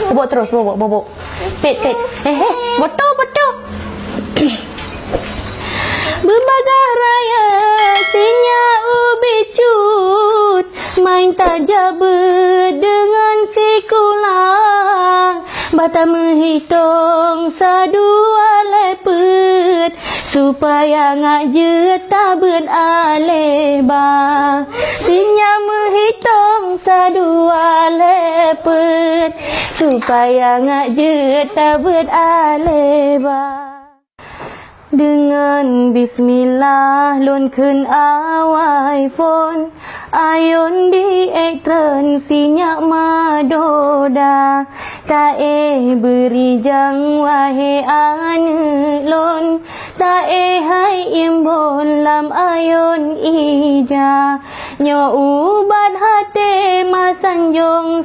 Bobok terus, bobok. Fit. Betul. Berbagai raya sinya ubi cut, main tajam dengan sikulang, bata menghitung sadua lepet, supaya ngaje tabun aleba. Sinya menghitung sadua lepet, supaya ngaje tabun aleba. Dengan bismillah lun kun awai phone, ayun di ekran sinyak madoda, ta beri jang wahai ane lon, ta hai imbon lam ayun ija, nyo ubat hati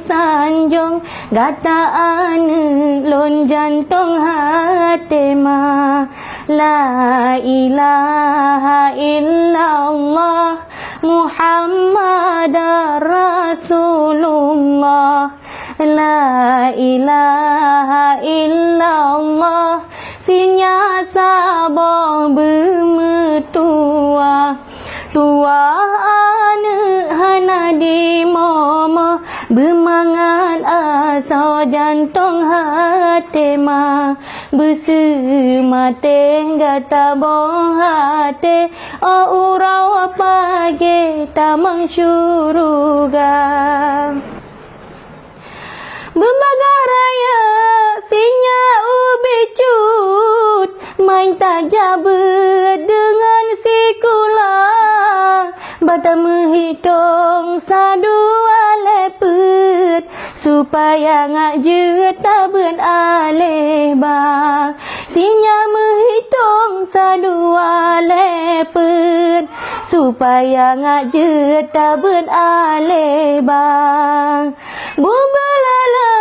sanjong, gata ane lon jantung hati ma. La ilaha illallah Muhammadar Rasulullah. La ilaha illallah sinya sabah bermetua, tua ane hana di mama, bermangan asal jantung hati ma, bersemate gata boh hati, o urau pagi tamang syuruga. Berbagai raya sinya ubi cut, main tajam dengan sikula, bata menghitung sadua lepet, supaya ngaje tabun aleba. Sinya menghitung sadua lepet, supaya ngaje tabun aleba. Bubelala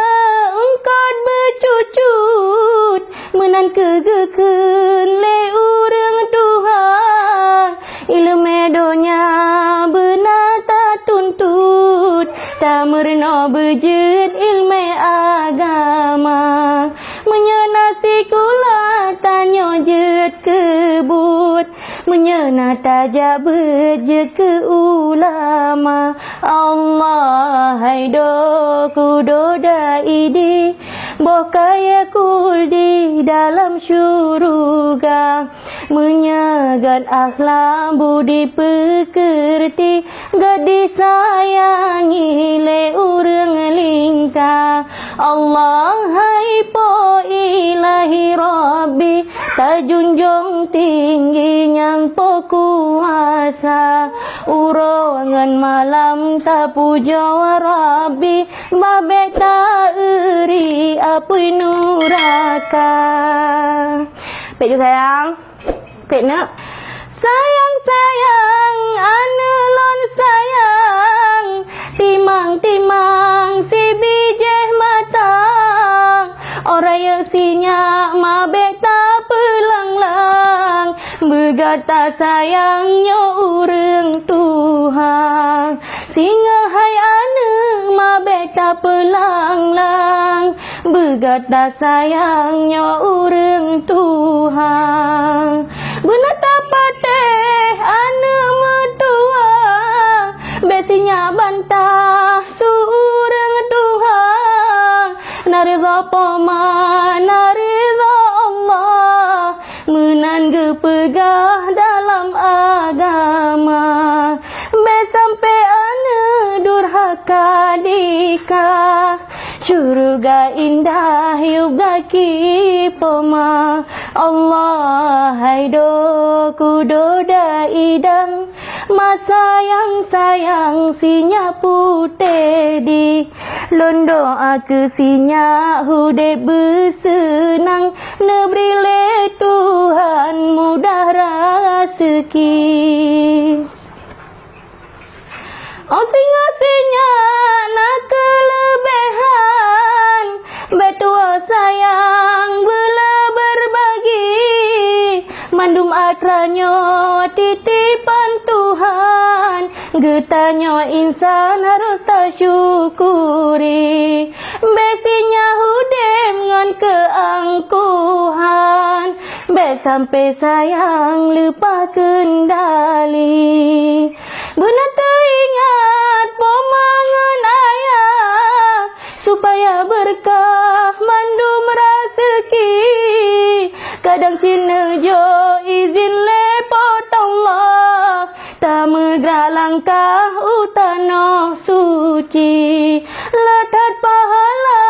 engkau bercucut, menan kegeken le urang Tuhan, ilmu donya benar tak tuntut, tak merna berjet ilmu agama. Menyenasi kula tanya jet kebut, menyena tajak berjet ke ulama. Allah haido kudoda idi, boh kaya kul di dalam syuruga, menyagat akhlak budi pekerti, gak disayangi le urang lingkah. Allah hai po ilahi rabbi, tajunjung tinggi yang po kuasa, urongan malam tak puja rabbi, babe tak eri apui nuraka. Pek je sayang, pek nak. Sayang ane lon sayang, timang si bijih matang, orang sinya mabe tak pelanglang, bergata sayangnya urang Tuhan. Singa hai ane mabe tak pelanglang, bergata sayangnya urang Tuhan. Benar tak pateh ane metua, besinya bantah surang Tuhan. Nariza poma, nariza Allah, menan gepegah dalam agama. Be sampai ane durhaka dikah, syurga indah yuga kipoma. Allah haido kudoda idang, masa yang sayang sinya putih di, londo aku sinya hude bersenang, nebrile Tuhan mudah rezeki. Oh singa nak kelebihan, betua sayang bela berbagi, mandum atranyo titipan Tuhan, Getanya insan harus tersyukuri. Besinya hudem ngan keangkuhan. Bes sampai sayang lupa kendali. Benar teringat pemangan ayah, supaya berkah mandum rezeki. Kadang cina jo izin lepot Allah, tak megerak langkah utana suci. Letak pahala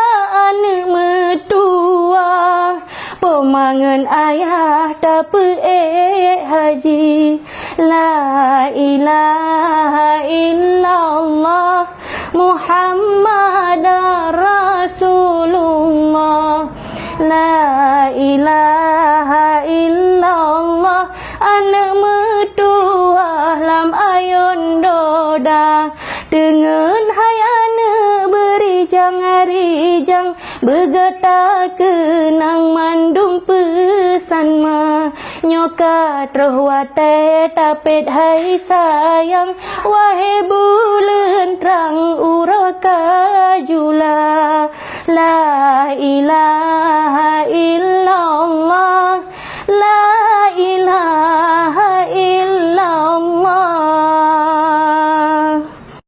anak mertua, pemangan ayah tak haji. La ilaha illallah Muhammad Rasulullah. La ilaha illallah anak mertua lam ayun doda. Dengan hai anak berijang arijang, bergetar kenang mandum pesan ma. Nyoka terwate tapet hai sayang, wahai bulan terang uraka jula. La ilaha